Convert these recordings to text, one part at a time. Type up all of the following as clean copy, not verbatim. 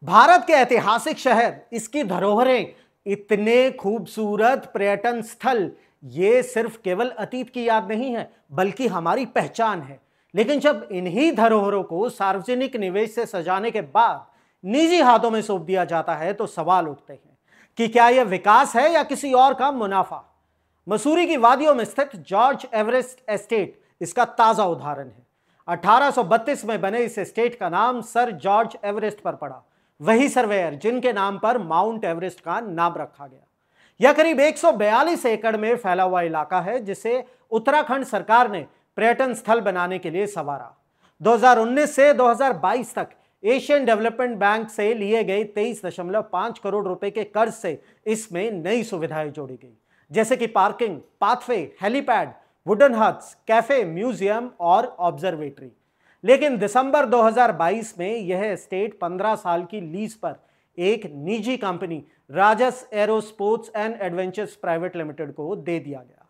भारत के ऐतिहासिक शहर, इसकी धरोहरें, इतने खूबसूरत पर्यटन स्थल, ये सिर्फ केवल अतीत की याद नहीं है बल्कि हमारी पहचान है। लेकिन जब इन्हीं धरोहरों को सार्वजनिक निवेश से सजाने के बाद निजी हाथों में सौंप दिया जाता है तो सवाल उठते हैं कि क्या यह विकास है या किसी और का मुनाफा। मसूरी की वादियों में स्थित जॉर्ज एवरेस्ट एस्टेट इसका ताजा उदाहरण है। 1832 में बने इस एस्टेट का नाम सर जॉर्ज एवरेस्ट पर पड़ा, वही सर्वेयर जिनके नाम पर माउंट एवरेस्ट का नाम रखा गया। यह करीब 142 एकड़ में फैला हुआ इलाका है जिसे उत्तराखंड सरकार ने पर्यटन स्थल बनाने के लिए संवारा। 2019 से 2022 तक एशियन डेवलपमेंट बैंक से लिए गए 23.5 करोड़ रुपए के कर्ज से इसमें नई सुविधाएं जोड़ी गई, जैसे कि parking, pathway, helipad, wooden huts, cafe, museum और ऑब्जर्वेटरी। लेकिन दिसंबर 2022 में यह एस्टेट 15 साल की लीज पर एक निजी company Rajas aerosports and adventures private limited को दे दिया गया।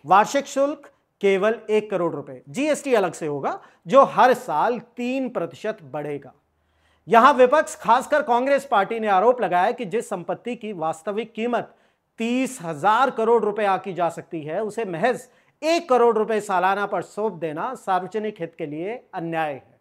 वार्षिक शुल्क केवल 1 करोड़ रुपए, जीएसटी अलग से होगा जो हर साल 3% बढ़ेगा। यहां विपक्ष, खासकर कांग्रेस पार्टी ने आरोप लगाया कि जिस संपत्ति की वास्तविक कीमत 30,000 करोड़ रुपए आकी जा सकती है उसे महज 1 करोड़ रुपए सालाना पर सौंप देना सार्वजनिक हित के लिए अन्याय है।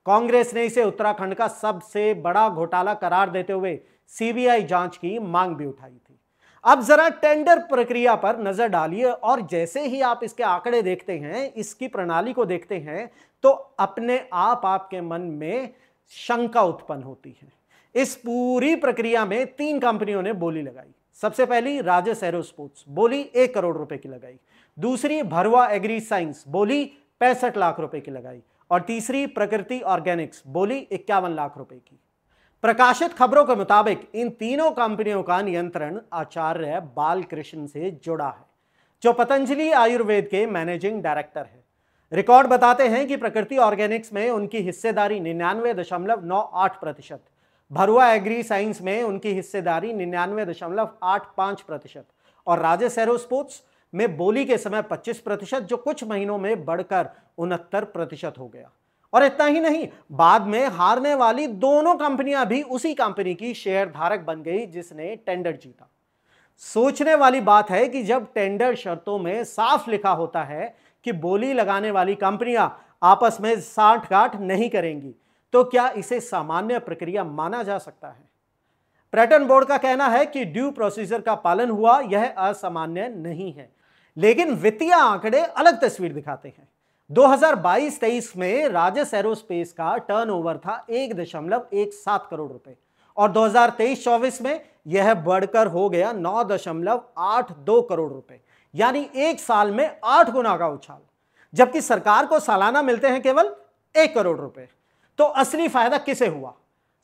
कांग्रेस ने इसे उत्तराखंड का सबसे बड़ा घोटाला करार देते हुए सीबीआई जांच की मांग भी उठाई थी। अब जरा टेंडर प्रक्रिया पर नजर डालिए और जैसे ही आप इसके आंकड़े देखते हैं, इसकी प्रणाली को देखते हैं, तो अपने आप आपके मन में शंका उत्पन्न होती है। इस पूरी प्रक्रिया में 3 कंपनियों ने बोली लगाई। सबसे पहली राजस एरोस्पोर्ट्स, बोली 1 करोड़ रुपए की लगाई। दूसरी भरवा एग्री साइंस, बोली 65 लाख रुपए की लगाई। और तीसरी प्रकृति ऑर्गेनिक्स, बोली 51 लाख रुपए की। प्रकाशित खबरों के मुताबिक इन तीनों कंपनियों का नियंत्रण आचार्य बालकृष्ण से जुड़ा है, जो पतंजलि आयुर्वेद के मैनेजिंग डायरेक्टर है। रिकॉर्ड बताते हैं कि प्रकृति ऑर्गेनिक्स में उनकी हिस्सेदारी 99.98%, भरुआ एग्री साइंस में उनकी हिस्सेदारी 99.85% और राजस एरोस्पोर्ट्स में बोली के समय 25%, जो कुछ महीनों में बढ़कर 69% हो गया। और इतना ही नहीं, बाद में हारने वाली दोनों कंपनियां भी उसी कंपनी की शेयर धारक बन गई जिसने टेंडर जीता। सोचने वाली बात है कि जब टेंडर शर्तों में साफ लिखा होता है कि बोली लगाने वाली कंपनियां आपस में साठगांठ नहीं करेंगी, तो क्या इसे सामान्य प्रक्रिया माना जा सकता है? पर्यटन बोर्ड का कहना है कि ड्यू प्रोसीजर का पालन हुआ, यह असामान्य नहीं है। लेकिन वित्तीय आंकड़े अलग तस्वीर दिखाते हैं। 2022-23 में राजस एरोस्पेस का टर्नओवर था 1.17 करोड़ रुपए और 2023-24 में यह बढ़कर हो गया 9.82 करोड़ रुपए, यानी एक साल में 8 गुना का उछाल। जबकि सरकार को सालाना मिलते हैं केवल 1 करोड़ रुपए। तो असली फायदा किसे हुआ,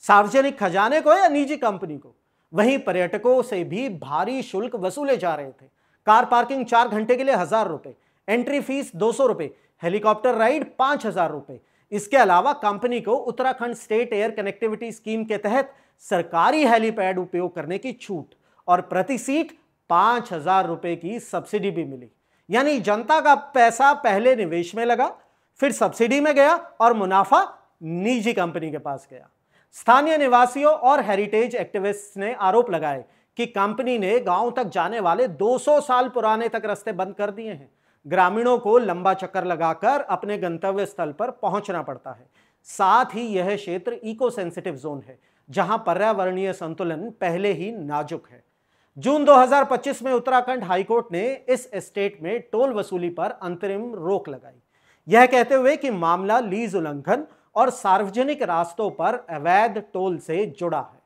सार्वजनिक खजाने को या निजी कंपनी को? वहीं पर्यटकों से भी भारी शुल्क वसूले जा रहे थे। कार पार्किंग 4 घंटे के लिए 1000 रुपए, एंट्री फीस 200 रुपए, हेलीकॉप्टर राइड 5000 रुपए। इसके अलावा कंपनी को Uttarakhand state air connectivity scheme के तहत सरकारी हेलीपैड उपयोग करने की छूट और प्रति सीट 5000 रुपए की सब्सिडी भी मिली। यानी जनता का पैसा पहले निवेश में लगा, फिर सब्सिडी में गया और मुनाफा निजी कंपनी के पास गया। स्थानीय निवासियों और हेरिटेज एक्टिविस्ट्स ने आरोप लगाए कि कंपनी ने गांव तक जाने वाले 200 साल पुराने तक रास्ते बंद कर दिए हैं। ग्रामीणों को लंबा चक्कर लगाकर अपने गंतव्य स्थल पर पहुंचना पड़ता है। साथ ही यह क्षेत्र इको सेंसिटिव जोन है, जहां पर्यावरणीय संतुलन पहले ही नाजुक है। जून 2025 में उत्तराखंड हाईकोर्ट ने इस एस्टेट में टोल वसूली पर अंतरिम रोक लगाई, यह कहते हुए कि मामला लीज उल्लंघन और सार्वजनिक रास्तों पर अवैध टोल से जुड़ा है।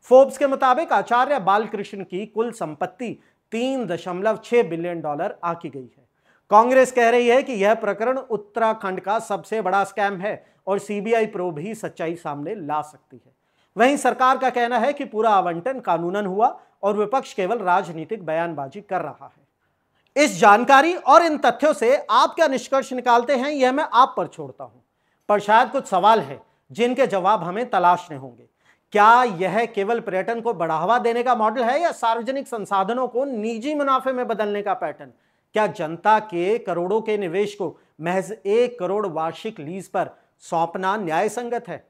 फोर्ब्स के मुताबिक आचार्य बालकृष्ण की कुल संपत्ति $3.6 बिलियन आकी गई है। कांग्रेस कह रही है कि यह प्रकरण उत्तराखंड का सबसे बड़ा स्कैम है और सीबीआई प्रोब ही सच्चाई सामने ला सकती है। वहीं सरकार का कहना है कि पूरा आवंटन कानूनन हुआ और विपक्ष केवल राजनीतिक बयानबाजी कर रहा है। इस जानकारी और इन तथ्यों से आप क्या निष्कर्ष निकालते हैं, यह मैं आप पर छोड़ता हूं, पर शायद कुछ सवाल है जिनके जवाब हमें तलाशने होंगे। क्या यह केवल पर्यटन को बढ़ावा देने का मॉडल है या सार्वजनिक संसाधनों को निजी मुनाफे में बदलने का पैटर्न? क्या जनता के करोड़ों के निवेश को महज 1 करोड़ वार्षिक लीज पर सौंपना न्याय संगत है?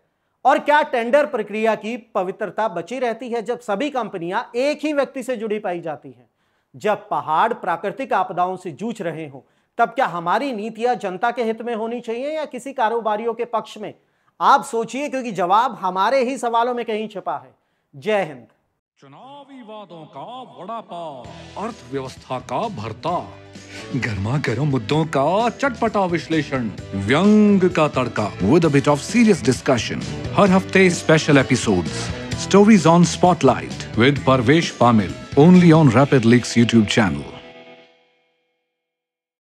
और क्या टेंडर प्रक्रिया की पवित्रता बची रहती है जब सभी कंपनियां एक ही व्यक्ति से जुड़ी पाई जाती हैं? जब पहाड़ प्राकृतिक आपदाओं से जूझ रहे हो, तब क्या हमारी नीतियां जनता के हित में होनी चाहिए या किसी कारोबारियों के पक्ष में? आप सोचिए, क्योंकि जवाब हमारे ही सवालों में कहीं छिपा है। जय हिंद। चुनावी वादों का वड़ा पाव, अर्थव्यवस्था का भरता, गर्मा गर्म मुद्दों का चटपटा विश्लेषण, व्यंग का तड़का with a bit of serious discussion. हर हफ्ते special episodes, stories on spotlight with Parvesh Pamil, only on Rapid Leaks YouTube channel.